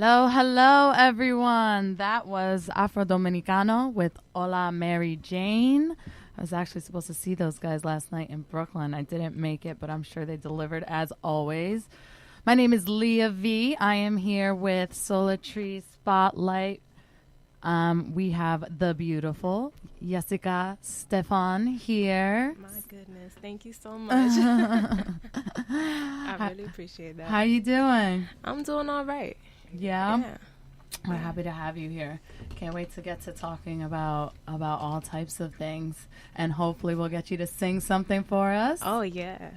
Hello, hello, everyone. That was Afro Dominicano with Hola Mary Jane. I was actually supposed to see those guys last night in Brooklyn. I didn't make it, but I'm sure they delivered as always. My name is Leah V. I am here with Souletri Spotlight. We have the beautiful Yessica Stephan here. My goodness. Thank you so much. I really appreciate that. How you doing? I'm doing all right. Yeah? We're happy to have you here. Can't wait to get to talking about all types of things. And hopefully we'll get you to sing something for us. Oh, yeah.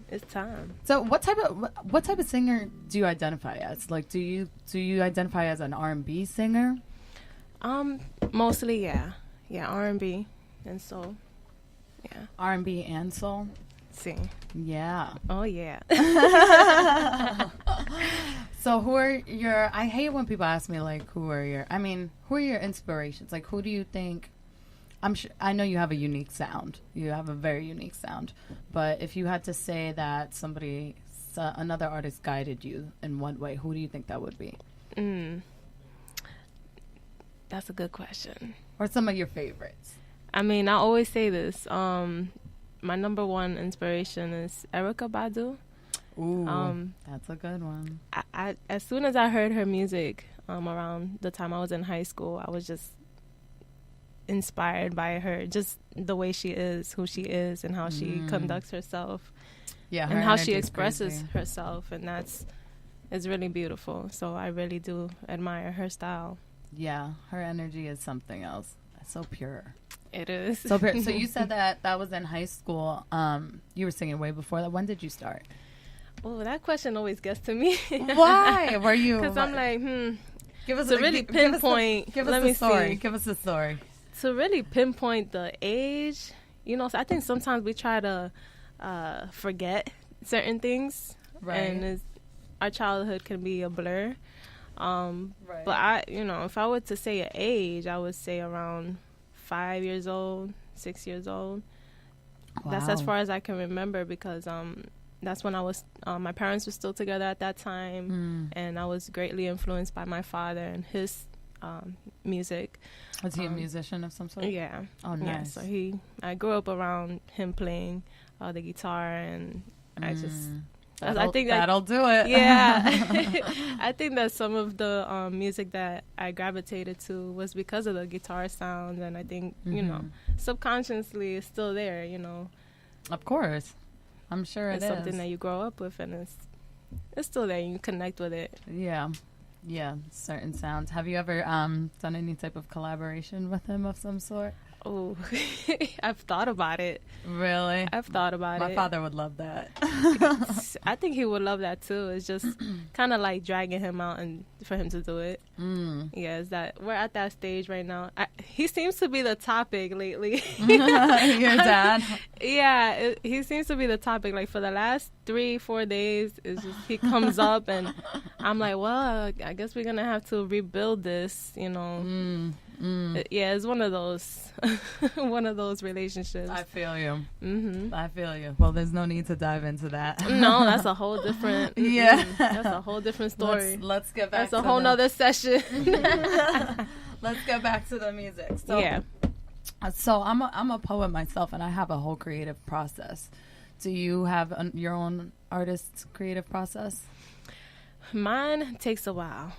It's time. So what type of singer do you identify as? Like, do you identify as an R&B singer? Mostly, yeah. Yeah, R&B and soul. Yeah. R&B and soul? Sing. Yeah. Oh, yeah. So who are your, I hate when people ask me, like, who are your inspirations? Like, who do you think, I know you have a unique sound. You have a very unique sound. But if you had to say that another artist guided you in one way, who do you think that would be? That's a good question. Or some of your favorites? I mean, I always say this. My number one inspiration is Erykah Badu. Ooh, that's a good one. I as soon as I heard her music around the time I was in high school, I was just inspired by her, just the way she is, who she is, and how she conducts herself. Yeah, and how she expresses herself, and it's really beautiful. So I really do admire her style. Yeah, her energy is something else. It's so pure. It is. So pure. So you said that was in high school. You were singing way before that. When did you start? Oh, that question always gets to me. Why? Were you? Because I'm like, Give us to really pinpoint. Let me see. Give us a story. To really pinpoint the age, so I think sometimes we try to forget certain things, right? And our childhood can be a blur. Right. But if I were to say an age, I would say around 5 years old, 6 years old. Wow. That's as far as I can remember, because that's when I was, my parents were still together at that time, and I was greatly influenced by my father and his music. Was he a musician of some sort? Yeah. Oh, nice. Yeah, so I grew up around him playing the guitar, and I think that'll do it. Yeah. I think that some of the music that I gravitated to was because of the guitar sound, and I think, subconsciously it's still there, Of course. I'm sure it's something that you grow up with, and it's still there. You connect with it. Yeah. Yeah, certain sounds. Have you ever done any type of collaboration with him of some sort? Oh, I've thought about it. Really? I've thought about it. My father would love that. I think he would love that too. It's just kind of like dragging him out and for him to do it. Yeah, it's that we're at that stage right now. He seems to be the topic lately. Your dad? Yeah, he seems to be the topic. Like for the last 3-4 days, it's just he comes up, and I'm like, well, I guess we're gonna have to rebuild this, Yeah, it's one of those relationships. I feel you. I feel you. Well, there's no need to dive into that. No, that's a whole different. That's a whole different story. Let's get back. That's a whole nother session. Let's get back to the music. So, yeah. So I'm a poet myself, and I have a whole creative process. Do you have your own artist's creative process? Mine takes a while.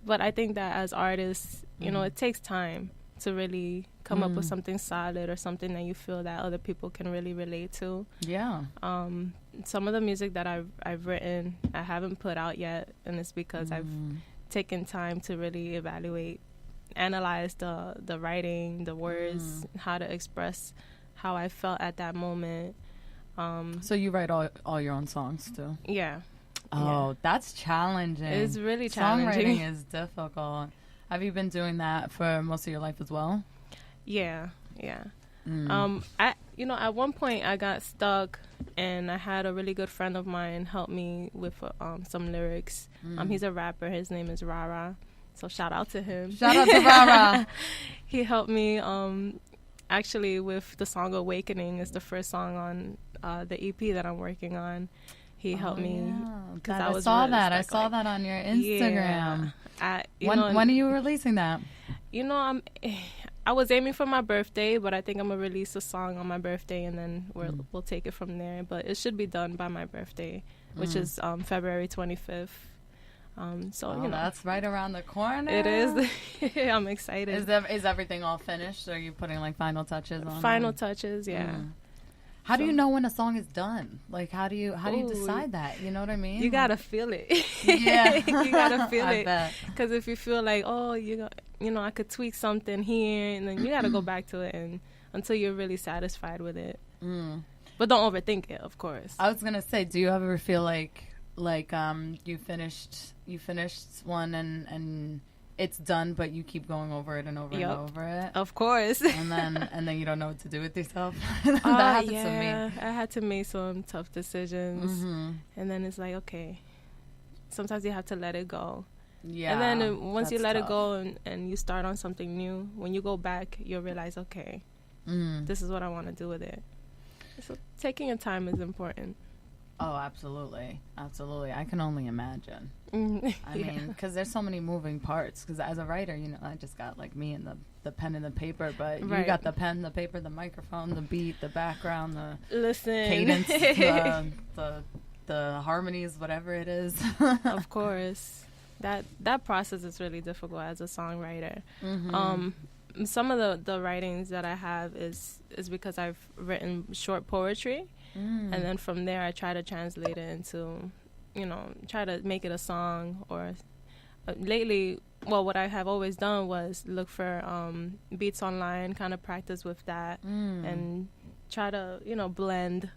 But I think that as artists, it takes time to really come up with something solid or something that you feel that other people can really relate to. Yeah. Some of the music that I've written, I haven't put out yet, and it's because I've taken time to really analyze the writing, the words, how to express how I felt at that moment. So you write all your own songs too? Yeah. Oh, that's challenging. It's really challenging. Songwriting is difficult. Have you been doing that for most of your life as well? Yeah. At one point I got stuck, and I had a really good friend of mine help me with some lyrics. He's a rapper. His name is Rara. So shout out to him. Shout out to Rara. He helped me actually with the song Awakening. Is the first song on the EP that I'm working on. He helped me. Because I saw that. I saw that on your Instagram. Yeah. When are you releasing that? You know, I was aiming for my birthday, but I think I'm gonna release a song on my birthday, and then we'll take it from there. But it should be done by my birthday, which is February 25th. So you know, that's right around the corner. It is. I'm excited. Is everything all finished? Or are you putting like final touches on? Final touches, yeah. How do you know when a song is done? Like, how do you decide that? You know what I mean? You gotta feel it. Yeah, you gotta feel it. Bet. Because if you feel like, I could tweak something here, and then you gotta go back to it and until you're really satisfied with it. But don't overthink it, of course. I was gonna say, do you ever feel like you finished one and it's done, but you keep going over it and over and over it? Of course. and then you don't know what to do with yourself. That happens to me. I had to make some tough decisions, and then it's like, okay, sometimes you have to let it go. Yeah. And then once you let it go and you start on something new, when you go back, you'll realize, okay, this is what I want to do with it. So taking your time is important. Oh, absolutely. Absolutely. I can only imagine. I mean, because there's so many moving parts. Because as a writer, you know, I just got like me and the pen and the paper, but you got the pen, the paper, the microphone, the beat, the background, the cadence, the harmonies, whatever it is. Of course. That process is really difficult as a songwriter. Some of the writings that I have is because I've written short poetry. And then from there I try to translate it into, try to make it a song. Or lately, what I have always done was look for beats online, kind of practice with that, and try to, blend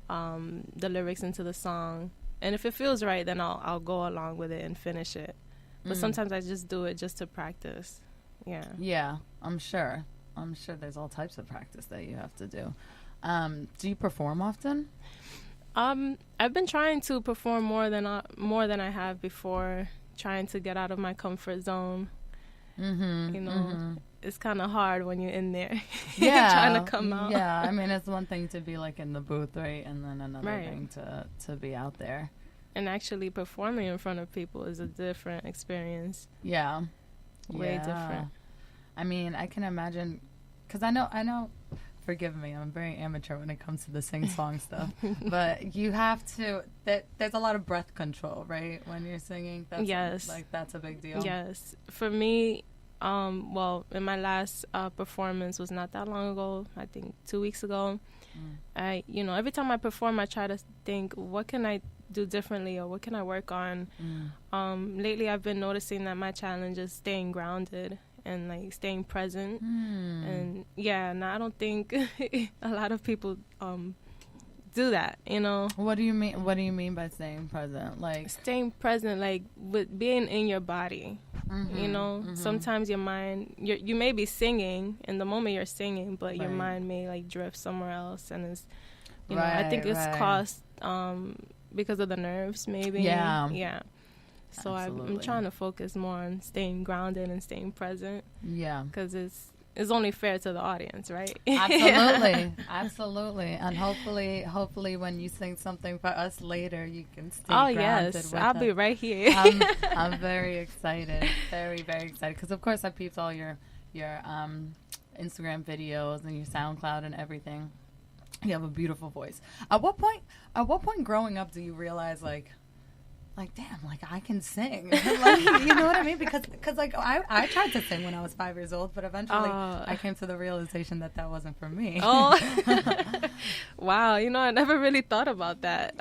the lyrics into the song. And if it feels right, then I'll go along with it and finish it. But sometimes I just do it just to practice. Yeah. Yeah, I'm sure there's all types of practice that you have to do. Do you perform often? I've been trying to perform more than I have before, trying to get out of my comfort zone. It's kind of hard when you're in there. Yeah. Trying to come out. Yeah, I mean, it's one thing to be like in the booth, right? And then another thing to be out there. And actually performing in front of people is a different experience. Yeah. Way different. I mean, I can imagine, because I know, forgive me, I'm very amateur when it comes to the sing-song stuff, but you have to, there's a lot of breath control, right, when you're singing? That's a big deal. Yes. For me, in my last performance was not that long ago, I think 2 weeks ago. Every time I perform, I try to think, what can I do differently, or what can I work on? Lately, I've been noticing that my challenge is staying grounded and like staying present. And I don't think a lot of people do that. What do you mean by staying present? Like staying present, like with being in your body. Sometimes your mind, you may be singing in the moment you're singing, but your mind may like drift somewhere else, and it's I think it's caused because of the nerves, maybe. Yeah. So I'm trying to focus more on staying grounded and staying present. Yeah. Because it's only fair to the audience, right? Absolutely. Absolutely. And hopefully when you sing something for us later, you can stay grounded. Oh, yes. I'll be right here. I'm very excited. Very, very excited. Because, of course, I peeped all your Instagram videos and your SoundCloud and everything. You have a beautiful voice. At what point growing up do you realize, like damn, like I can sing? Like, you know what I mean? Because like I tried to sing when I was 5 years old, but eventually I came to the realization that wasn't for me. Oh, wow! I never really thought about that.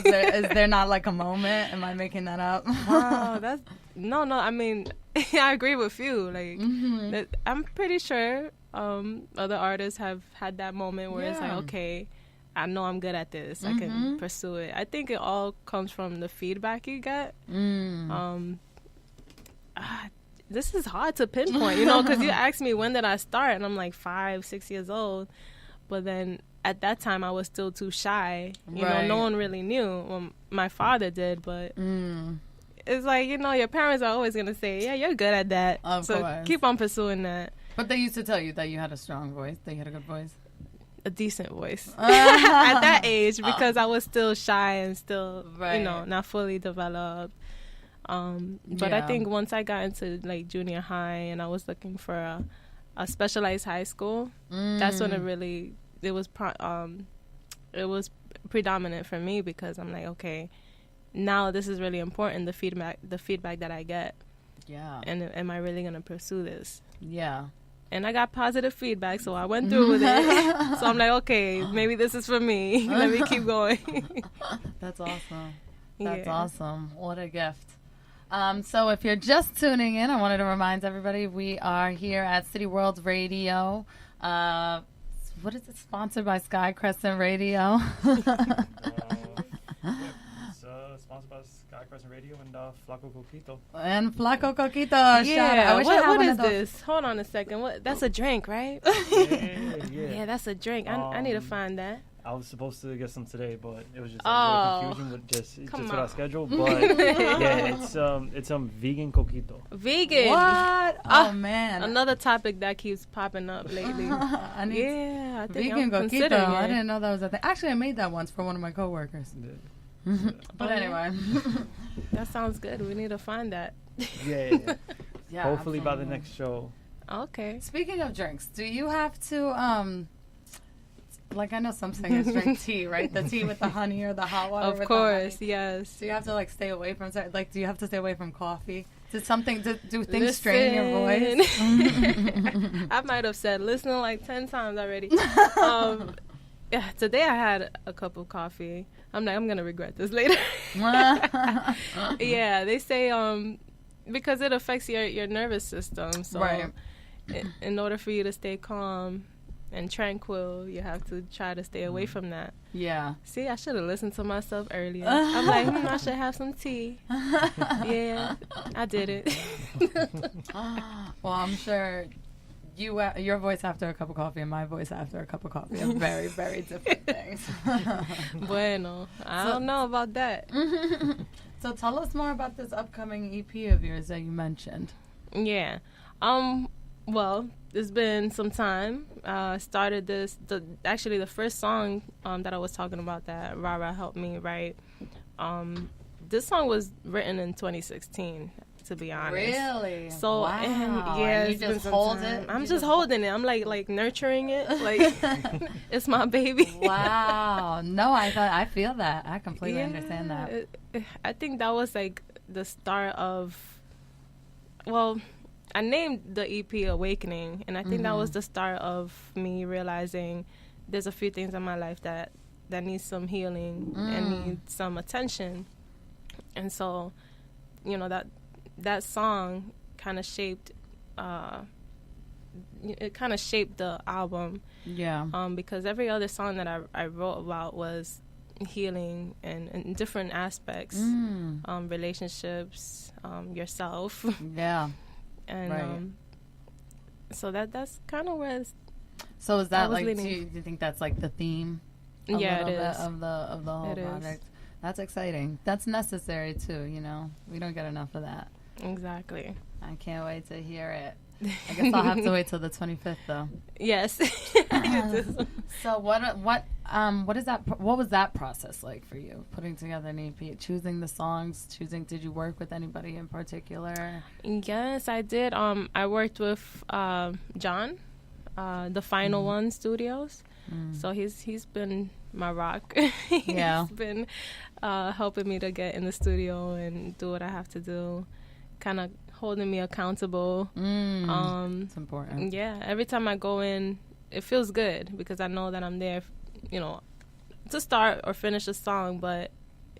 Is there not like a moment? Am I making that up? Wow, that's no. I mean, I agree with you. Like, I'm pretty sure other artists have had that moment where it's like, okay, I know I'm good at this. I can pursue it. I think it all comes from the feedback you get. This is hard to pinpoint, because you asked me when did I start, and I'm like 5, 6 years old. But then at that time, I was still too shy. No one really knew. Well, my father did, but it's like, your parents are always going to say, yeah, you're good at that. Of course. Keep on pursuing that. But they used to tell you that you had a strong voice, that you had a good voice. a decent voice at that age because I was still shy and still, not fully developed. But I think once I got into like junior high and I was looking for a specialized high school, that's when it was predominant for me because I'm like, okay, now this is really important, the feedback that I get. Yeah. And am I really going to pursue this? Yeah. And I got positive feedback, so I went through with it. So I'm like, okay, maybe this is for me. Let me keep going. That's awesome. That's awesome. What a gift. So if you're just tuning in, I wanted to remind everybody we are here at City World Radio. What is it? Sponsored by Sky Crescent Radio. It's sponsored by Sky Crescent Radio and Flaco Coquito. And Flaco Coquito. Yeah. What is this? Hold on a second. That's a drink, right? Yeah, that's a drink. I need to find that. I was supposed to get some today, but it was just a little confusion with just with our schedule. But it's vegan coquito. Vegan. What? Oh man, another topic that keeps popping up lately. I think vegan coquito. I didn't know that was a thing. Actually, I made that once for one of my coworkers. But anyway, that sounds good. We need to find that. Yeah. Hopefully absolutely. By the next show. Okay. Speaking of drinks, do you have to like I know some singers drink tea, right? The tea with the honey or the hot water. Of course, yes. So you have to like stay away from do you have to stay away from coffee? Do things strain your voice? I might have said listening like 10 times already. Today I had a cup of coffee. I'm like, I'm gonna regret this later. Yeah, they say because it affects your nervous system. So in order for you to stay calm and tranquil, you have to try to stay away from that. Yeah. See, I should have listened to myself earlier. I'm like, I should have some tea. Yeah, I did it. Well, I'm sure your voice after a cup of coffee and my voice after a cup of coffee are very, very different things. Bueno, I don't know about that. So tell us more about this upcoming EP of yours that you mentioned. Yeah. Well, it's been some time. Started the first song that I was talking about that Rara helped me write. This song was written in 2016, to be honest. Really? So, wow. And you just hold it? I'm just holding it. I'm like nurturing it. Like, it's my baby. Wow. No, I feel that. I completely understand that. I think that was like the start of, well, I named the EP Awakening, and I think that was the start of me realizing there's a few things in my life that need some healing and need some attention. And so, that song kind of shaped the album. Yeah. Because every other song that I wrote about was healing and in different aspects, relationships, yourself. Yeah. And so that's kind of where it's. So is that like? Do you think that's like the theme? Yeah, it is of the whole project. That's exciting. That's necessary too. We don't get enough of that. Exactly. I can't wait to hear it. I guess I'll have to wait till the 25th though. Yes. So what is that? What was that process like for you? Putting together an EP, choosing the songs, did you work with anybody in particular? Yes, I did. I worked with John, the Final One Studios. So he's been my rock. He's been helping me to get in the studio and do what I have to do, kind of holding me accountable. It's important. Yeah, every time I go in, it feels good because I know that I'm there, to start or finish a song. But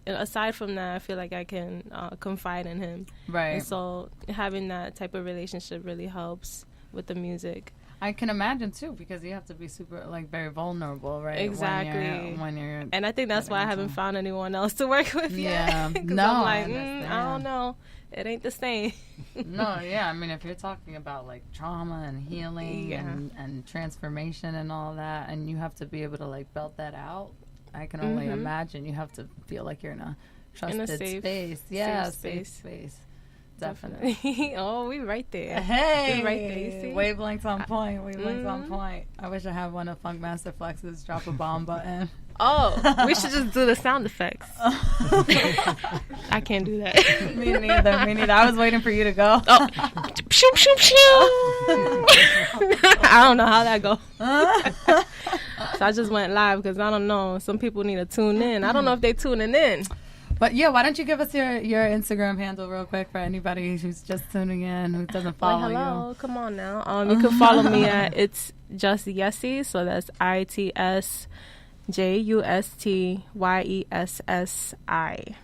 aside from that, I feel like I can confide in him. Right. And so having that type of relationship really helps with the music. I can imagine too, because you have to be super, very vulnerable, right? Exactly. When you're and I think that's why I haven't found anyone else to work with yet. Yeah. No, I'm like, I don't know. It ain't the same. No, yeah. I mean, if you're talking about trauma and healing and transformation and all that, and you have to be able to belt that out, I can only imagine you have to feel like you're in a trusted safe space. Yeah, safe space. definitely. Oh, we right there. Hey, we right there. You see? Wavelengths on point. Wavelengths on point. I wish I had one of Funkmaster Flex's drop a bomb button. Oh, we should just do the sound effects. I can't do that. Me neither. I was waiting for you to go. Oh, shoom, shoom, shoom. I don't know how that goes. So I just went live because I don't know. Some people need to tune in. I don't know if they tuning in. But yeah, why don't you give us your Instagram handle real quick for anybody who's just tuning in, who doesn't follow hello. you? Come on now. You can follow me at It's Just Yessi. So that's ITSJUSTYESSI.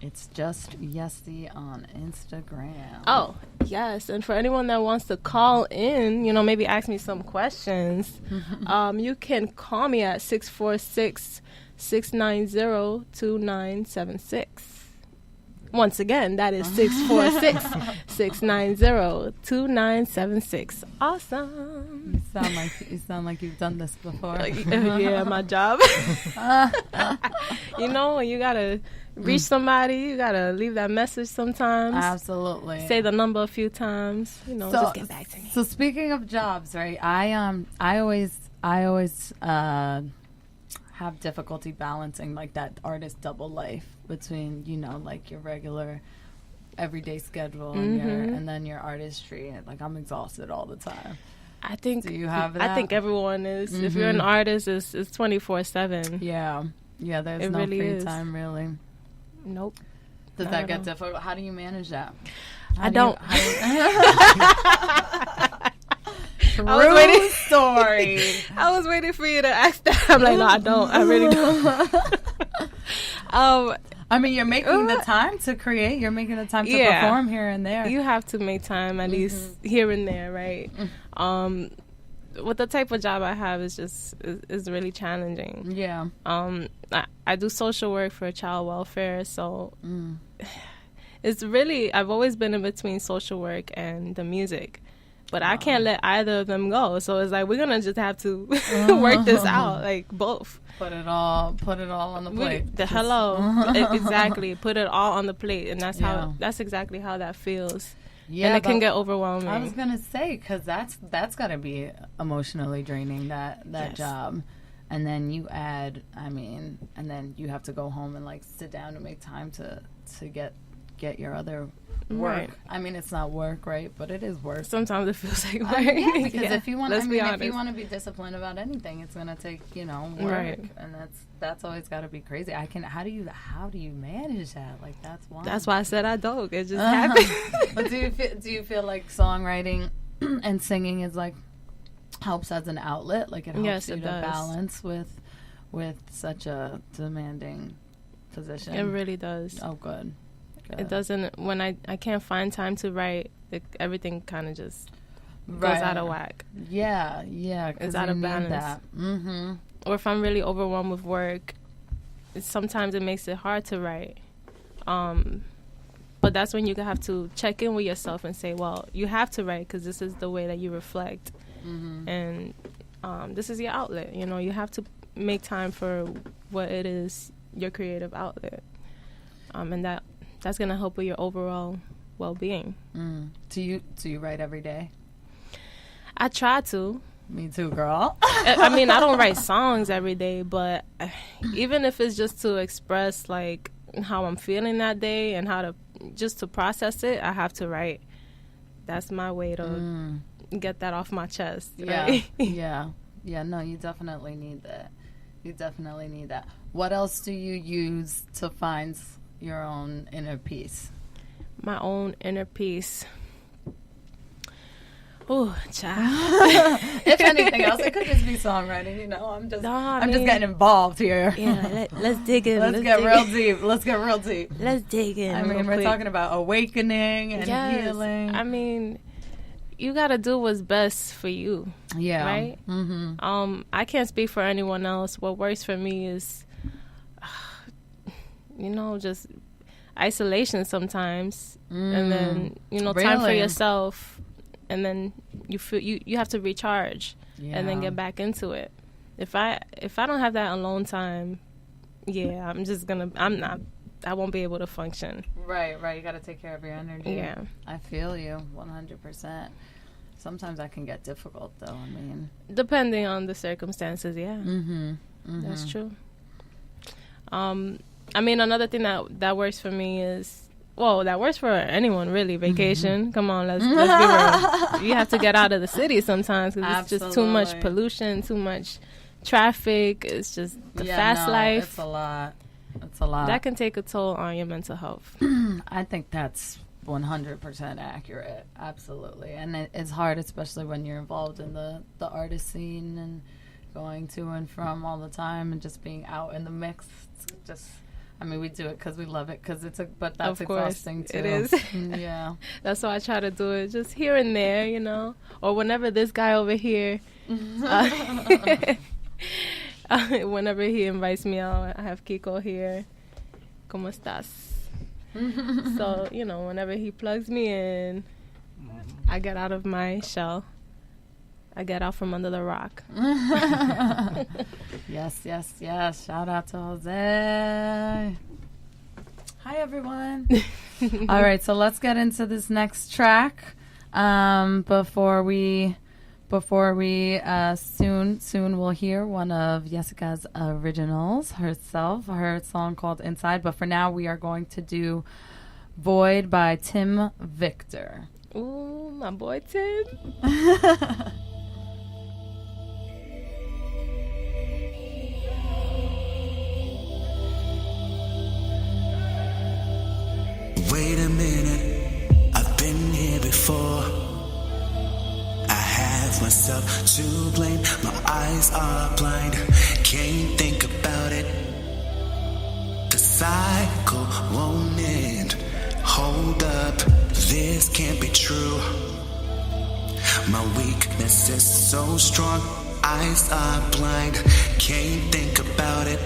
It's Just Yessi on Instagram. Oh, yes. And for anyone that wants to call in, maybe ask me some questions, you can call me at 646-690-2976. Once again, that is 646-690-2976. Awesome. You sound like you've done this before. Yeah, my job. When you gotta reach somebody, you gotta leave that message sometimes. Absolutely. Say the number a few times. Just get back to me. So speaking of jobs, right? I always have difficulty balancing like that artist double life between like your regular everyday schedule and then your artistry. Like I'm exhausted all the time. I think. Do you have that? I think everyone is. If you're an artist, it's 24/7. Yeah. There's it no really free is. time really. Nope. Does that get difficult? How do you manage that? I don't. True story. I was waiting for you to ask that. I'm like, no, I don't. I really don't. I mean, you're making the time to create. You're making the time to perform here and there. You have to make time at least here and there, right? With the type of job I have, is really challenging. Yeah. I do social work for child welfare, so it's really, I've always been in between social work and the music. But I can't let either of them go. So it's like we're gonna just have to work this out, like both. Put it all on the plate. Exactly. Put it all on the plate, and that's exactly how that feels. Yeah, and it can get overwhelming. I was gonna say because that's gotta be emotionally draining that job, and then you add, and then you have to go home and like sit down and make time to get your other work. Right. I mean, it's not work, right? But it is work. Sometimes it feels like work. Because if you want, if you want to be disciplined about anything, it's gonna take work, right. And that's always got to be crazy. How do you manage that? Like that's why. That's why I said I don't. It just happens. But do you feel like songwriting and singing is like helps as an outlet? Like it helps you to balance with such a demanding position. It really does. Oh, good. It doesn't. When I can't find time to write, everything kind of just goes out of whack. Yeah. It's out of balance. Or if I'm really overwhelmed with work, sometimes it makes it hard to write. But that's when you have to check in with yourself and say, well, you have to write because this is the way that you reflect, and this is your outlet. You have to make time for what it is, your creative outlet, and that's going to help with your overall well-being. Do you write every day? I try to. Me too, girl. I mean, I don't write songs every day, but even if it's just to express like how I'm feeling that day and how to process it, I have to write. That's my way to get that off my chest. Right? Yeah. No, you definitely need that. What else do you use to find your own inner peace? My own inner peace. Oh, child. If anything else, it could just be songwriting. I'm just getting involved here. Yeah, let's dig in. Let's get real deep. Let's dig in. I mean, we're talking about awakening and healing. I mean, you got to do what's best for you. Yeah. Right? I can't speak for anyone else. What works for me is, just isolation sometimes. And then, time for yourself. And then you feel you have to recharge and then get back into it. If I don't have that alone time, I'm not I won't be able to function. Right. You got to take care of your energy. Yeah. I feel you 100%. Sometimes that can get difficult, though. I mean, depending on the circumstances, yeah. That's true. I mean, another thing that works for me is, well, that works for anyone, really. Vacation. Come on, let's be real. You have to get out of the city sometimes because it's just too much pollution, too much traffic. It's just the fast life. It's a lot. That can take a toll on your mental health. I think that's 100% accurate. Absolutely. And it's hard, especially when you're involved in the artist scene and going to and from all the time and just being out in the mix. I mean, we do it because we love it, but that's exhausting too. It is. Yeah. That's why I try to do it just here and there, you know, or whenever this guy over here, whenever he invites me out. I have Kiko here. ¿Cómo estás? So, you know, whenever he plugs me in, I get out of my shell. I get out from under the rock. Yes. Shout out to Jose. Hi, everyone. All right, so let's get into this next track. Before we soon we'll hear one of Yessica's originals herself, her song called Inside. But for now, we are going to do Void by Tim Victor. Ooh, my boy Tim. Wait a minute, I've been here before. I have myself to blame. My eyes are blind, can't think about it. The cycle won't end. Hold up, this can't be true. My weakness is so strong. Eyes are blind, can't think about it.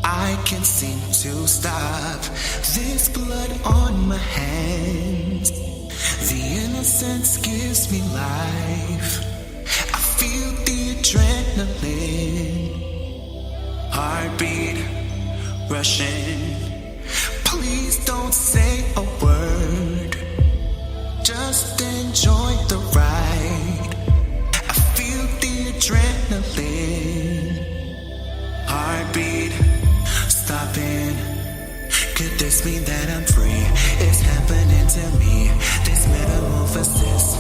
I can't seem to stop this blood on my hands. The innocence gives me life. I feel the adrenaline. Heartbeat rushing. Please don't say a word. Just enjoy the ride. I feel the adrenaline. Heartbeat stopping. Could this mean that I'm free? It's happening to me. This metamorphosis.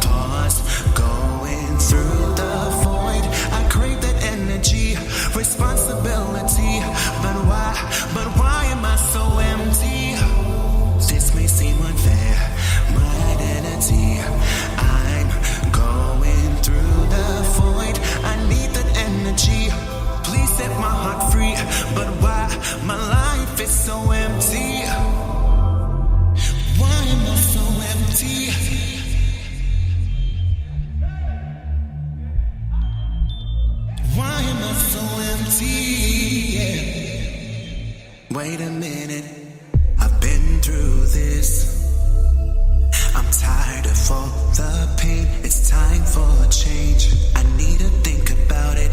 Pause. Going through the void. I crave that energy. Responsibility. But why am I so empty? This may seem unfair. My identity. I'm going through the void. I need that energy. Please set my heart free. But why my life is so empty? Why am I so empty? Why am I so empty? Yeah. Wait a minute, I've been through this. I'm tired of all the pain. It's time for a change. I need to think about it.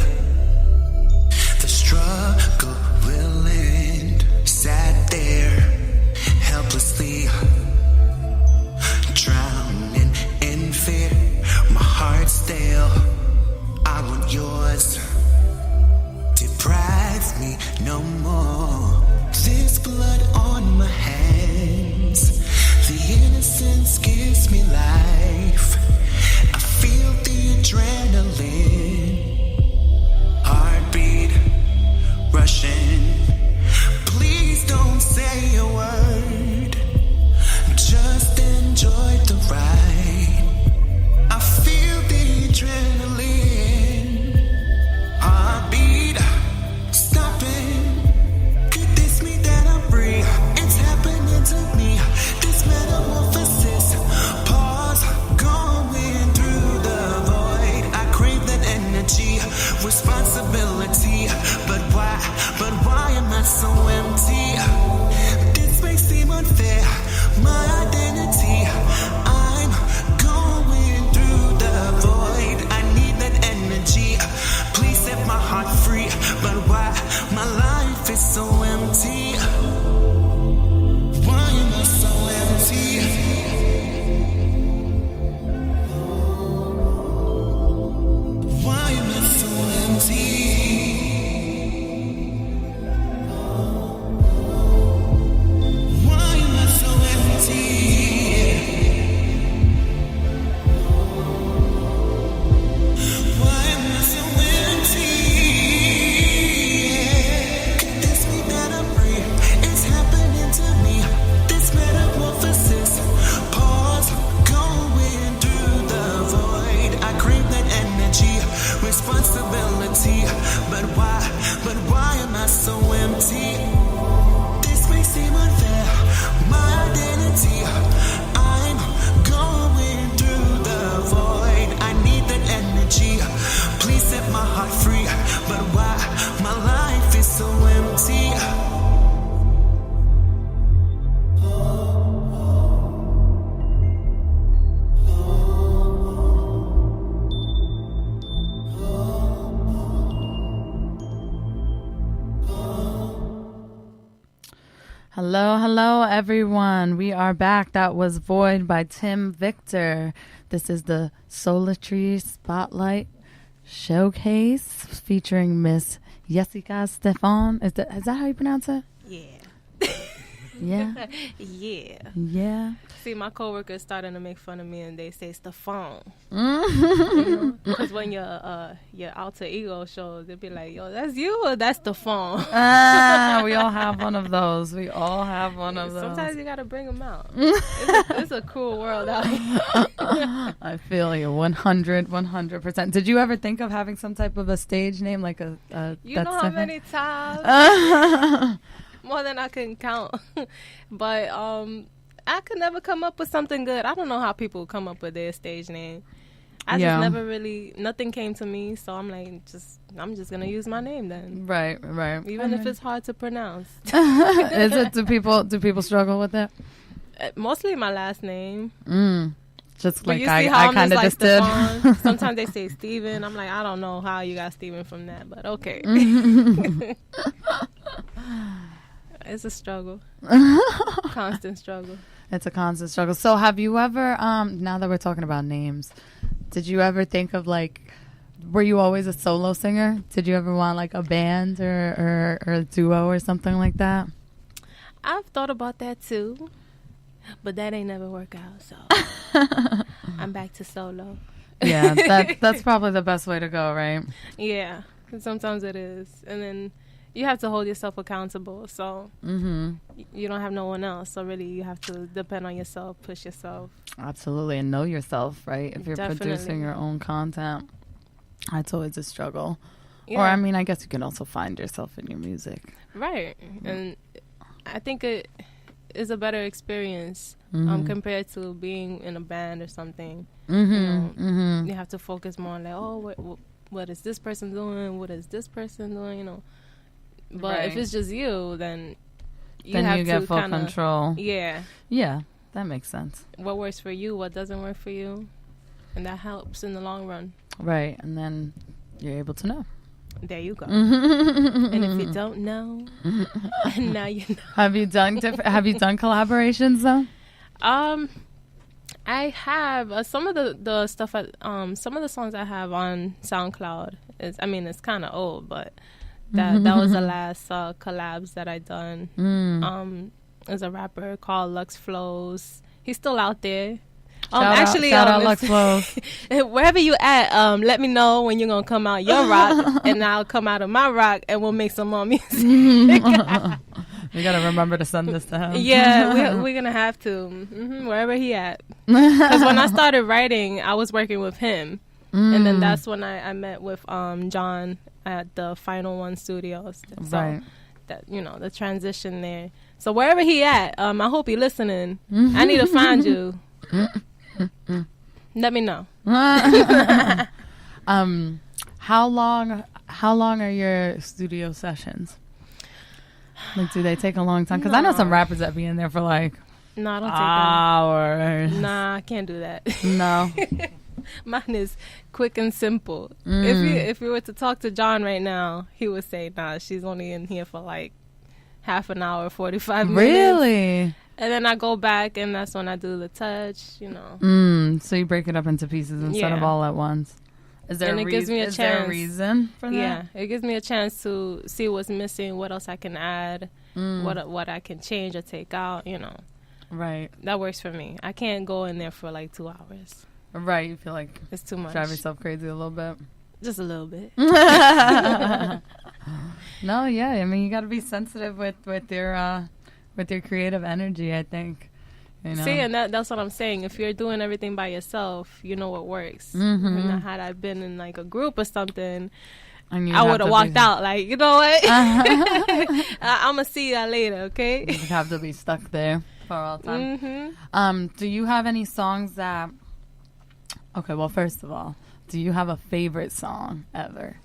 The struggle will end. Sat there helplessly, drowning in fear. My heart's stale. I want yours. Deprive me no more. This blood on my hands. The innocence gives me life. I feel the adrenaline. Heartbeat rushing. Please don't say a word. Just enjoy the ride. I feel the adrenaline. Heartbeat stopping. Could this mean that I'm free? It's happening to me. This metamorphosis. Pause. Going through the void. I crave that responsibility. But why am I so empty? This may seem unfair, my identity. I'm going through the void. I need that energy. Please set my heart free. But why my life is so empty? Hello, everyone. We are back. That was Void by Tim Victor. This is the Souletri Spotlight Showcase featuring Miss Yessica Stephan. Is that how you pronounce it? Yeah. Yeah? Yeah. See, my coworkers starting to make fun of me and they say Stephan. Because when your alter ego shows, they'll be like, yo, that's you or that's Stephan? We all have one of those. Sometimes you got to bring them out. It's a cool world out here. I feel you 100%. Did you ever think of having some type of a stage name like a you know how many times? More than I can count. But I could never come up with something good. I don't know how people come up with their stage name. I just never really, nothing came to me. So I'm like, I'm just going to use my name then. Right. Even if it's hard to pronounce. Is it? Do people struggle with it? Mostly my last name. Just but like I kind of just did. Sometimes they say Stephen. I'm like, I don't know how you got Stephen from that, but okay. It's a struggle. Constant struggle. It's a constant struggle. So have you ever, now that we're talking about names, did you ever think of were you always a solo singer? Did you ever want like a band or a duo or something like that? I've thought about that too, but that ain't never work out. So I'm back to solo. Yeah, that's probably the best way to go, right? Yeah, sometimes it is. And then you have to hold yourself accountable. So you don't have no one else. So really you have to depend on yourself, push yourself. Absolutely. And know yourself, right? If you're Definitely. producing your own content, it's always a struggle. Yeah. Or, I mean, I guess you can also find yourself in your music. Right. And I think it is a better experience compared to being in a band or something. You have to focus more on like, what is this person doing? What is this person doing? You know. But if it's just you, then you get full control. Yeah. Yeah, that makes sense. What works for you, what doesn't work for you. And that helps in the long run. Right. And then you're able to know. There you go. And if you don't know, now you know. Have you done collaborations though? I have some of the stuff. Some of the songs I have on SoundCloud it's kind of old, but that was the last collabs that I done. There's a rapper called Lux Flows. He's still out there. Shout out Lux Flows. Wherever you at, let me know when you're gonna come out your rock, and I'll come out of my rock, and we'll make some more music. We gotta remember to send this to him. Yeah, we're gonna have to. Wherever he at. Because when I started writing, I was working with him, and then that's when I met with John at the Final One Studios. So right. That the transition there. So wherever he at, I hope he listening. I need to find you. Let me know. How long are your studio sessions? Like, do they take a long time? Because I know some rappers that be in there for like no, I don't take hours. Nah, I can't do that. No. Mine is quick and simple. If you were to talk to John right now, he would say, nah, she's only in here for like half an hour, 45 minutes. Really? And then I go back, and that's when I do the touch, So you break it up into pieces instead of all at once. Is there a reason for that? Yeah, it gives me a chance to see what's missing, what else I can add, what I can change or take out, Right. That works for me. I can't go in there for like 2 hours. Right, you feel like it's too much. Drive yourself crazy a little bit. Just a little bit. No, yeah. I mean, you got to be sensitive with your creative energy, I think. You know? See, and that's what I'm saying. If you're doing everything by yourself, you know what works. Mm-hmm. And had I been in like a group or something, and I would have walked out like, you know what? I'm going to see you later, okay? You have to be stuck there for all time. Mm-hmm. Do you have any songs that... Okay, well, first of all, do you have a favorite song ever?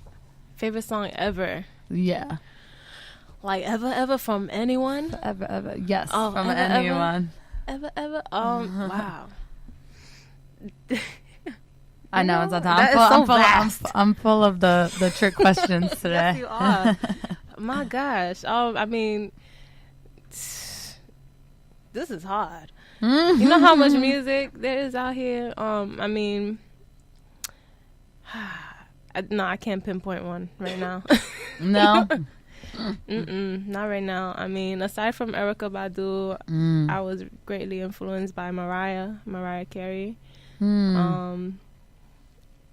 Favorite song ever? Yeah. Like ever from anyone? Ever. Yes, from anyone. Ever. Wow. I know it's a time. I'm full of the trick questions today. Yes, you are. My gosh. I mean, this is hard. You know how much music there is out here? I mean, no, I can't pinpoint one right now. No? Not right now. I mean, aside from Erykah Badu, I was greatly influenced by Mariah Carey.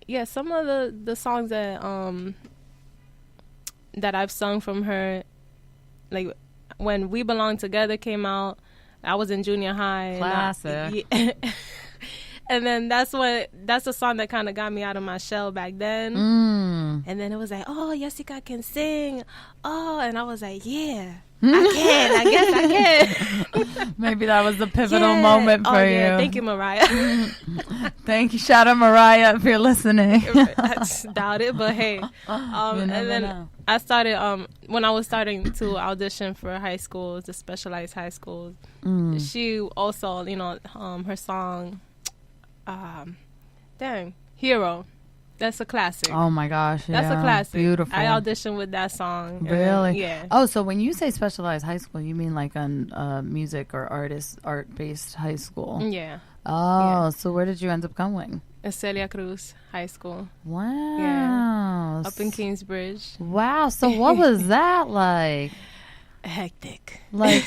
Yeah, some of the songs that I've sung from her, like when We Belong Together came out, I was in junior high. Classic. And then that's the song that kind of got me out of my shell back then. And then it was like, oh, Yessica can sing. Oh, and I was like, yeah, I can. I guess I can. Maybe that was the pivotal moment for you. Yeah. Thank you, Mariah. Thank you. Shout out Mariah if you're listening. I just doubt it, but hey. And then know. I started, when I was starting to audition for high schools, the specialized high schools, she also, her song, Hero. That's a classic. Oh my gosh, yeah. That's a classic. Beautiful. I auditioned with that song. Really? Yeah. Oh, so when you say specialized high school, you mean like a music or art-based high school? Yeah. Oh, yeah. So where did you end up going? Celia Cruz High School. Wow. Yeah. Up in Kingsbridge. Wow. So what was that like? Hectic. Like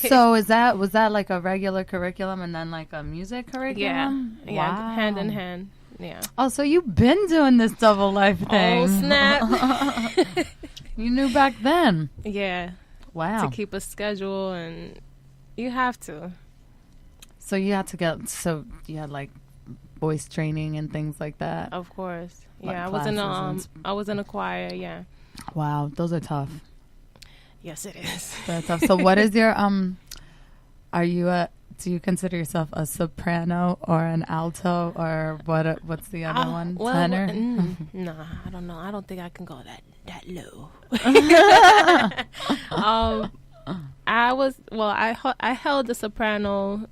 so was that like a regular curriculum and then like a music curriculum? Yeah. Wow. Yeah, hand in hand. Yeah. Oh, so you've been doing this double life thing. Oh, snap. You knew back then. Yeah. Wow. To keep a schedule, and you have to. So you had you had like voice training and things like that? Of course. Like yeah, I was in a choir, yeah. Wow, those are tough. Yes, it is. They're tough. So what is your do you consider yourself a soprano or an alto, or what's the other one? Well, tenor? No, I don't know. I don't think I can go that low. I held the soprano.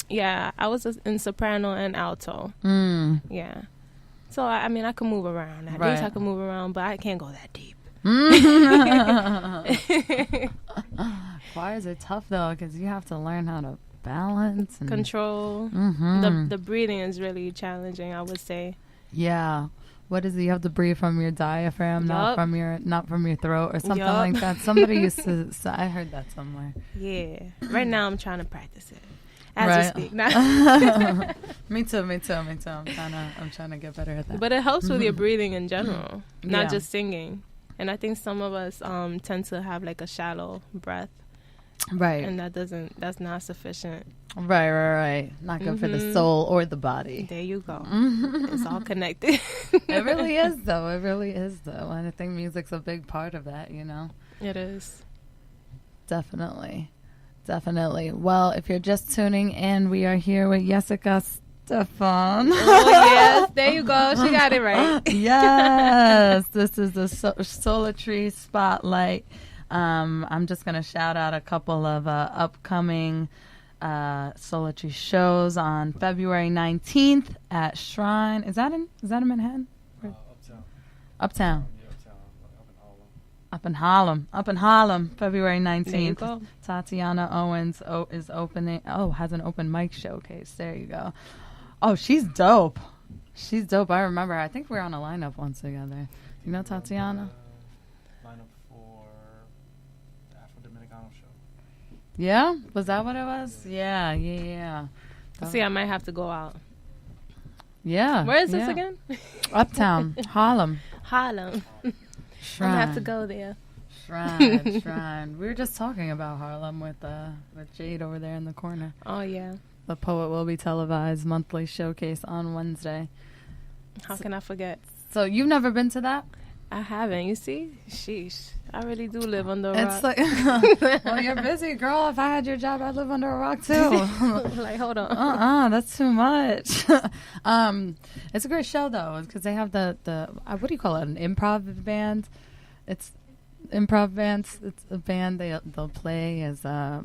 Yeah, I was in soprano and alto. Yeah. So I mean, I can move around. At least I can move around, but I can't go that deep. Choirs are tough though, because you have to learn how to balance and control. The breathing is really challenging, I would say. Yeah. What is it? You have to breathe from your diaphragm, not from your throat or something like that. Somebody used to say, I heard that somewhere. Yeah. Right now I'm trying to practice it as we speak. Me too. I'm trying to get better at that. But it helps with your breathing in general, not just singing. And I think some of us tend to have like a shallow breath. Right. And that's not sufficient. Right. Not good for the soul or the body. There you go. It's all connected. It really is, though. And I think music's a big part of that, you know? It is. Definitely. Well, if you're just tuning in, we are here with Yessica Stephan. Oh, yes. There you go. She got it right. Yes. This is the Souletri Spotlight. I'm just going to shout out a couple of upcoming Souletri shows on February 19th at Shrine. Is that in Manhattan? Uptown. Up in Harlem, February 19th. Tatiana Owens is has an open mic showcase. There you go. Oh, she's dope. I remember her. I think we were on a lineup once together. You know Tatiana? Lineup for the Afro-Dominicano show. Yeah? Was that what it was? Yeah. See, I might have to go out. Yeah. Where is this again? Uptown, Harlem. I'm going to have to go there. Shrine. We were just talking about Harlem with Jade over there in the corner. Oh, yeah. The Poet will be televised monthly showcase on Wednesday. How can I forget? So you've never been to that? I haven't. You see? Sheesh. I really do live under a It's rock. like, well, you're busy, girl. If I had your job, I'd live under a rock too. Like, hold on. That's too much. It's a great show though, because they have the what do you call it? An improv band. It's improv bands. It's a band. They'll play as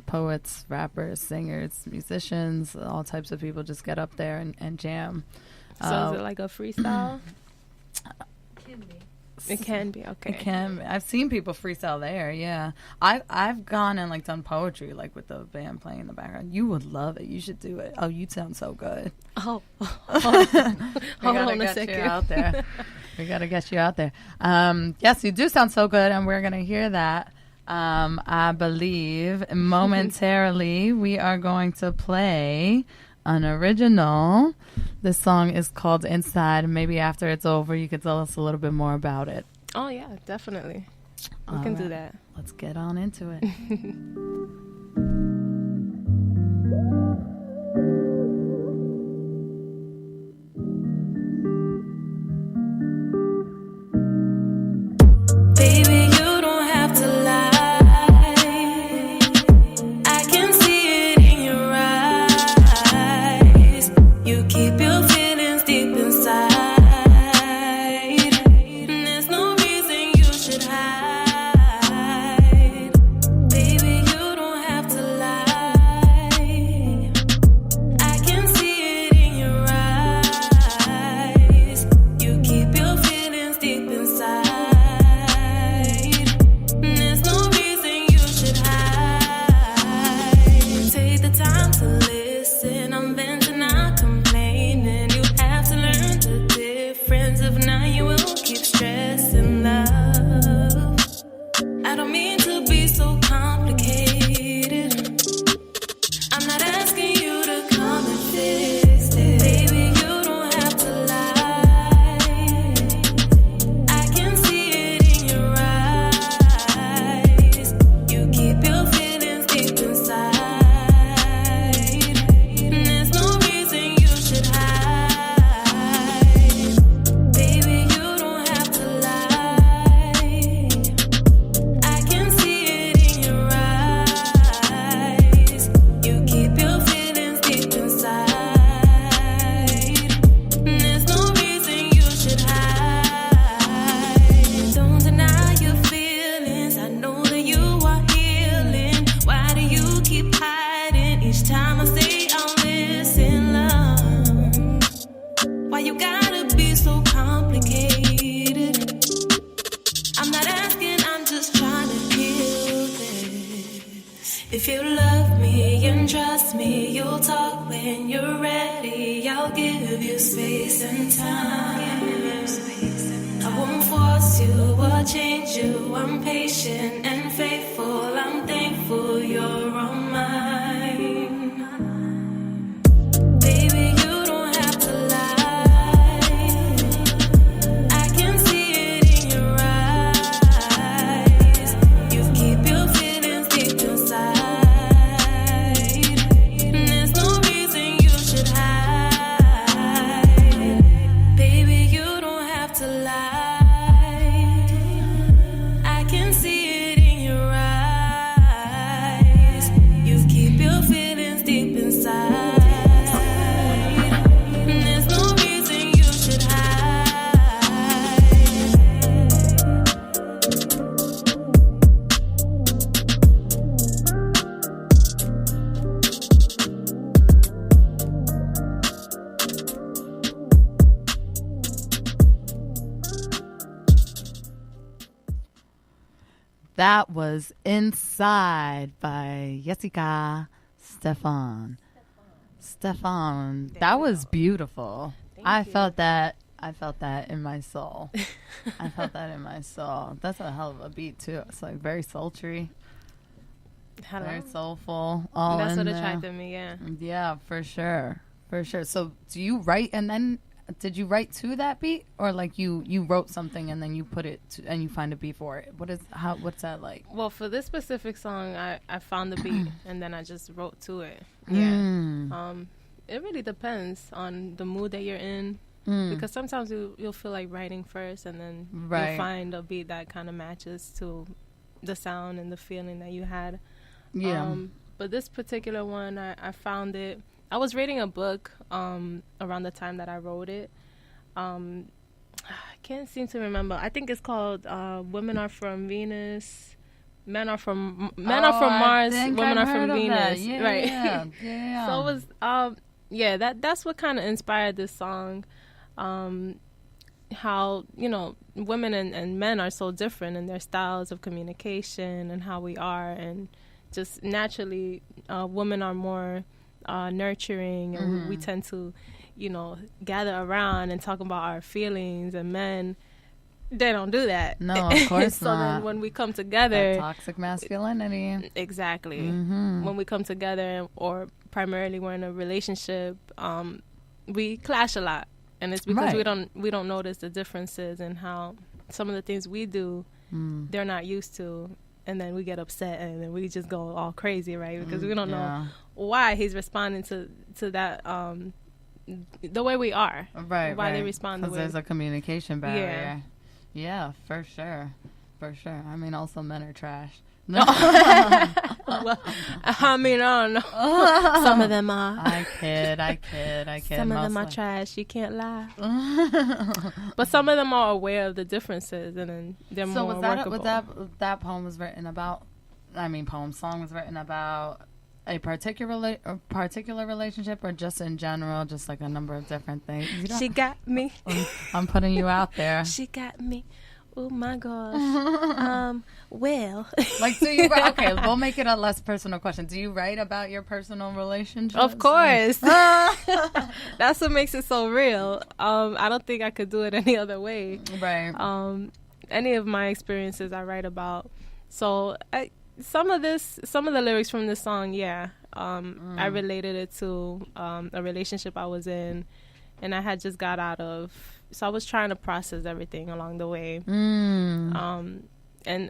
poets, rappers, singers, musicians, all types of people just get up there and jam. So is it like a freestyle? It can be, okay. It can be. I've seen people freestyle there, yeah. I've gone and like done poetry like with the band playing in the background. You would love it. You should do it. Oh, you sound so good. Oh. Hold on a second. You out there. We got to get you out there. Yes, you do sound so good, and we're going to hear that. I believe momentarily we are going to play an original. This song is called Inside. Maybe after it's over, you could tell us a little bit more about it. Oh, yeah, definitely. We can do that. Let's get on into it. Baby, you don't have to lie. I can see it in your eyes. You keep your feelings deep inside. There's no reason you should hide. Baby, you don't have to lie. I can see it in your eyes. You keep your feelings deep inside. There's no reason you should hide. Take the time to listen. I'm venting, not complaining. You have to learn the difference. If not, you will keep stressing, love. I don't mean to be so complicated. I'm not asking you to come and fix it. Baby, you don't have to lie. I can see it in your eyes. You keep your feelings deep inside. There's no reason you should hide. Baby, you don't have to lie. I can see it in your eyes. You keep your feelings deep inside. There's no reason you should hide. Don't deny your feelings. I know that you are healing. Why do you keep hiding? Each time I say I'll listen, love. Why you gotta be so complicated? I'm not asking, I'm just trying to heal this. If you love me and trust me, you'll talk when you're ready. I'll give you space and time. I won't force you or change you. I'm patient and faithful. I'm thankful you're on mine. Baby, you don't have to lie. I can see it in your eyes. You keep your feelings deep inside. There's no reason you should hide. Baby, you don't have to lie. I can see it in your eyes. You keep your feelings deep inside. There's no reason you should hide. That was Inside by Yessica Stephan. That was beautiful. I felt that in my soul. I felt that in my soul. That's a hell of a beat too. It's like very sultry, very soulful. All That's in what there. attracted me, yeah. Yeah, for sure. So do you write and then did you write to that beat, or like you wrote something and then you put it to, and you find a beat for it? What's that like? Well, for this specific song, I found the beat and then I just wrote to it. Yeah. It really depends on the mood that you're in, because sometimes you'll feel like writing first, and then you'll find a beat that kind of matches to the sound and the feeling that you had. Yeah. But this particular one, I found it. I was reading a book around the time that I wrote it. I can't seem to remember. I think it's called "Women Are from Venus, Men Are from Mars, Women Are from Venus." Yeah, right? Yeah. So it was that's what kind of inspired this song. How women and men are so different in their styles of communication and how we are, and just naturally, women are more nurturing, and we tend to, gather around and talk about our feelings, and men, they don't do that. No, of course so not. Then when we come together, that toxic masculinity. Exactly. When we come together, or primarily we're in a relationship, we clash a lot, and it's because we don't notice the differences in how some of the things we do, they're not used to. And then we get upset, and then we just go all crazy, right? Because we don't know why he's responding to that the way we are. Right. Why they respond the way. Because there's a communication barrier. Yeah, for sure. For sure. I mean, also men are trash. No. Well, I mean, I don't know. Some of them are. I kid. Some of them are trash. You can't lie. But some of them are aware of the differences, and then they're more workable. So that poem was written about, song was written about a particular relationship, or just in general, just like a number of different things? She got me. I'm putting you out there. She got me. Oh my gosh. Well, like, do you write? Okay, we'll make it a less personal question. Do you write about your personal relationships? Of course. That's what makes it so real. I don't think I could do it any other way. Right. Any of my experiences I write about. So some of the lyrics from this song, I related it to a relationship I was in, and I had just got out of. So I was trying to process everything along the way. And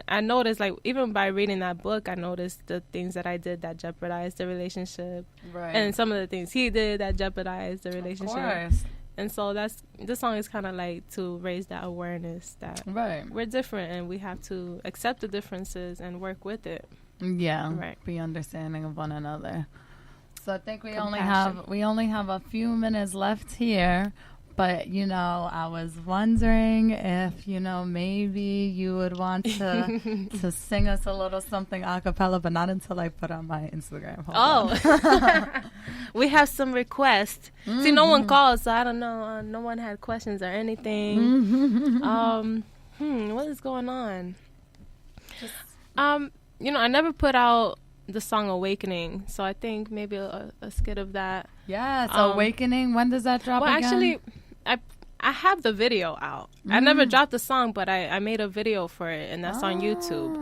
I noticed, like, even by reading that book, I noticed the things that I did that jeopardized the relationship. Right. And some of the things he did that jeopardized the relationship. Of course. And so this song is kind of like to raise that awareness that we're different, and we have to accept the differences and work with it. Yeah. Right. Be understanding of one another. So I think we only have a few minutes left here. But, I was wondering if, maybe you would want to sing us a little something a cappella, but not until I put on my Instagram. We have some requests. See, no one called, so I don't know. No one had questions or anything. What is going on? I never put out the song Awakening, so I think maybe a skit of that. Yes, Awakening. When does that drop again? Actually, I have the video out. I never dropped the song, but I made a video for it, and that's on YouTube.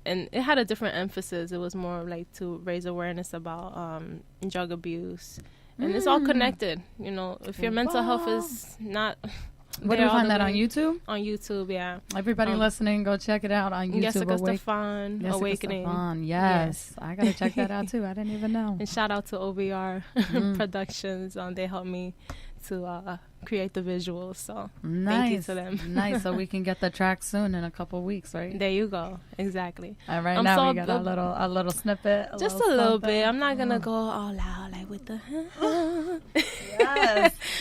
And it had a different emphasis. It was more like to raise awareness about drug abuse. And it's all connected. If your mental health is not... Where do you find that, on YouTube? On YouTube, yeah. Everybody listening, go check it out on YouTube. Yessica Stephan, Awakening. Stephan, yes. I got to check that out, too. I didn't even know. And shout out to OVR Productions. They helped me to create the visuals, so thank you to them. Nice. So we can get the track soon in a couple weeks, right? There you go. Exactly. And right now we got a little snippet. Just a little bit. I'm not gonna go all out like with the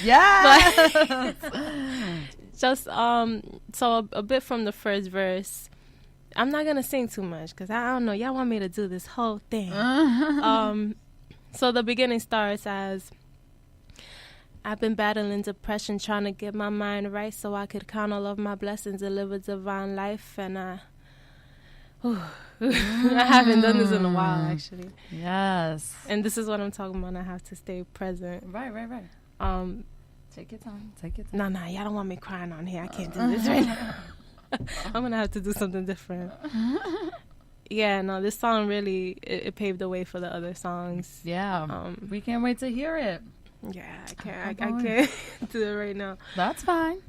yes. But just so a bit from the first verse. I'm not gonna sing too much because I don't know, y'all want me to do this whole thing. So the beginning starts as, I've been battling depression, trying to get my mind right so I could count all of my blessings and live a divine life. And I haven't done this in a while, actually. Yes. And this is what I'm talking about. I have to stay present. Right. Take your time. No, y'all don't want me crying on here. I can't do this right now. I'm going to have to do something different. Yeah, no, this song really, it paved the way for the other songs. Yeah. We can't wait to hear it. Yeah, I can't do it right now. That's fine.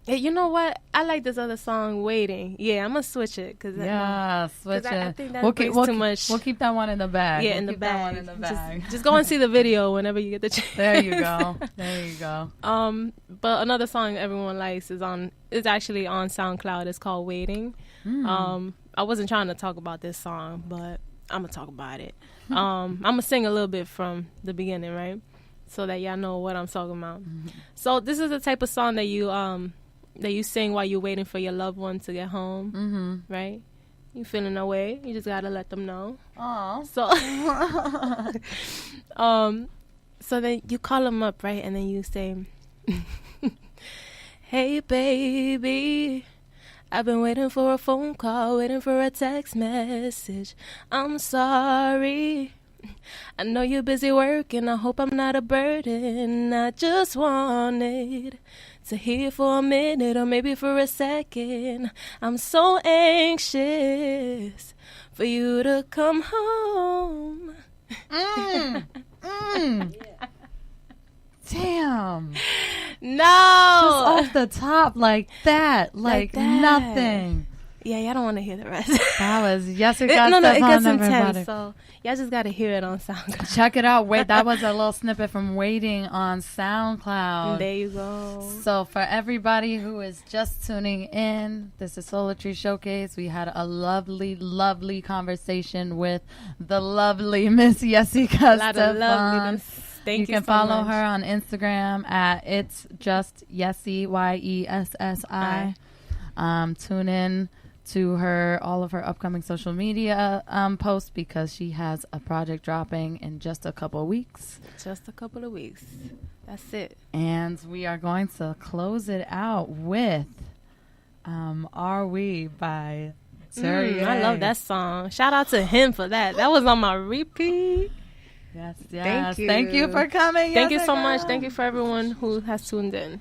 Hey, you know what? I like this other song, "Waiting." Yeah, I'm gonna switch it because switch it. I think that brings too much. We'll keep that one in the bag. Yeah, in the bag. Just go and see the video whenever you get the chance. There you go. But another song everyone likes is actually on SoundCloud. It's called "Waiting." I wasn't trying to talk about this song, but I'm gonna talk about it. I'm gonna sing a little bit from the beginning, right? So that y'all know what I'm talking about. So this is the type of song that you sing while you're waiting for your loved one to get home, right? You feeling away, you just gotta let them know. Aww. So then you call them up, right? And then you say, "Hey baby, I've been waiting for a phone call, waiting for a text message. I'm sorry. I know you're busy working. I hope I'm not a burden. I just wanted to hear for a minute or maybe for a second. I'm so anxious for you to come home." Damn. No. Just off the top like that. Like nothing. Yeah, y'all don't want to hear the rest. That was Yessica. No, it gets Stephan, intense, so y'all just got to hear it on SoundCloud. Check it out. Wait, that was a little snippet from "Waiting" on SoundCloud. There you go. So for everybody who is just tuning in, this is Souletri Showcase. We had a lovely, lovely conversation with the lovely Miss Yessica. A lot of loveliness. Thank you can so follow much. her on Instagram at It's Just Yessi, YESSI. Tune in to all of her upcoming social media posts because she has a project dropping in just a couple of weeks. Just a couple of weeks. That's it. And we are going to close it out with "Are We" by Terry. I love that song. Shout out to him for that. That was on my repeat. Yes. Thank you. Thank you for coming. Thank you so Yessica. much. Thank you for everyone who has tuned in.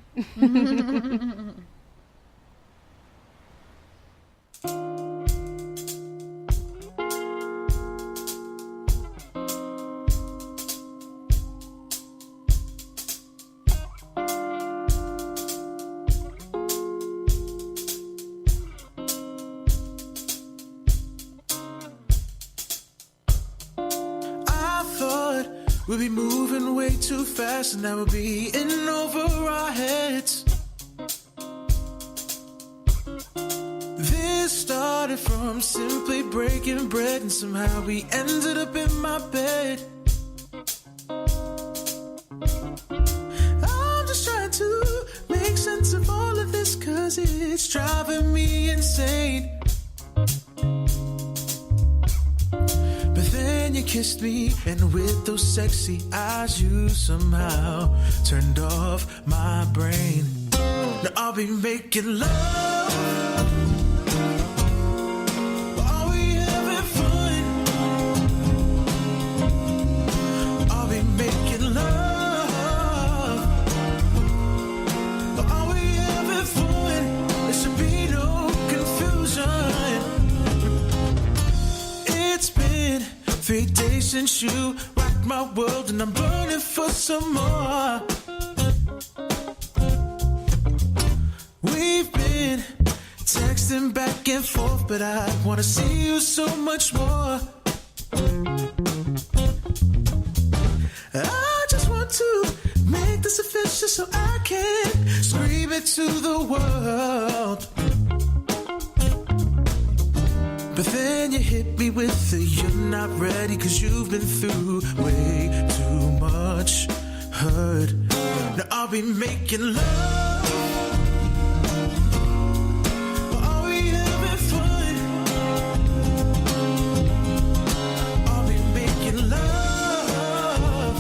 We'll be moving way too fast, and now we'll be in over our heads. This started from simply breaking bread, and somehow we ended up in my bed. I'm just trying to make sense of all of this, 'cause it's driving me insane. You kissed me, and with those sexy eyes, you somehow turned off my brain. Now I'll be making love. Are we having fun? I'll be making love. Are we having fun? There should be no confusion. It's been 3 days since you rocked my world, and I'm burning for some more. We've been texting back and forth, but I want to see you so much more. I just want to make this official so I can scream it to the world. But then you hit me with the "you're not ready 'cause you've been through way too much hurt." Now I'll be making love. Are we having fun? I'll be making love.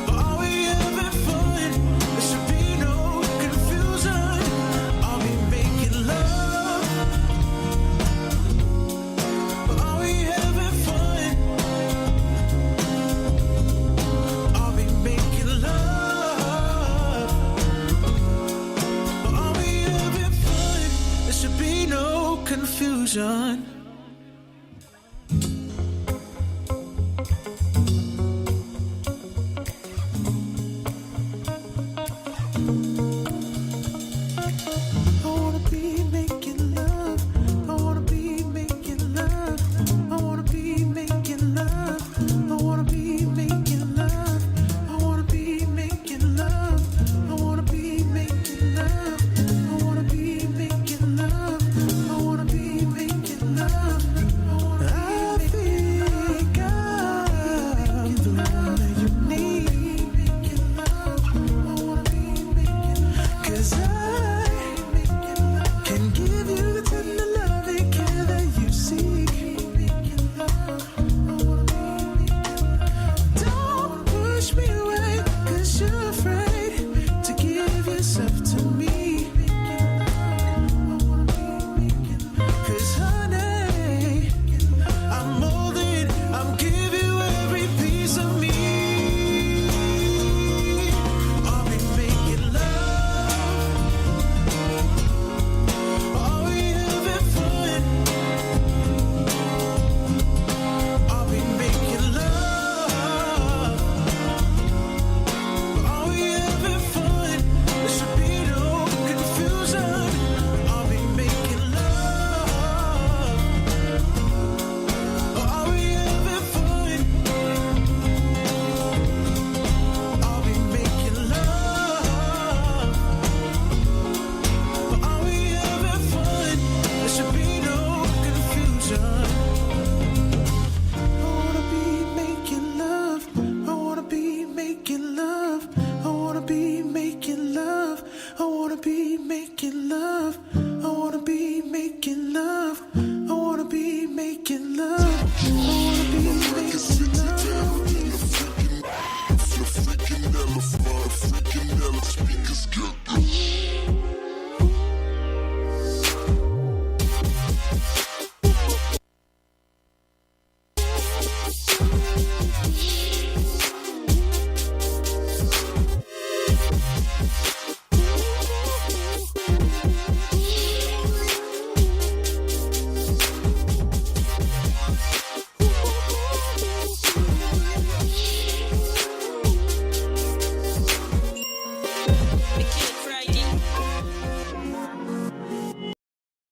Are we having fun? There should be no confusion. I'll be making love. Confusion. it's up to me. 'Cause honey, I'm molded, I'm giving you every piece of me. Are we making love? Are we having fun? Are we making love? Are we having fun? There should be no confusion. Are we making love? Are we having fun? Are we making love? Are we having fun? There should be no confusion. I wanna be making love. I wanna be making love. I wanna be making love. I wanna be making love. I wanna be making love. I wanna be making love.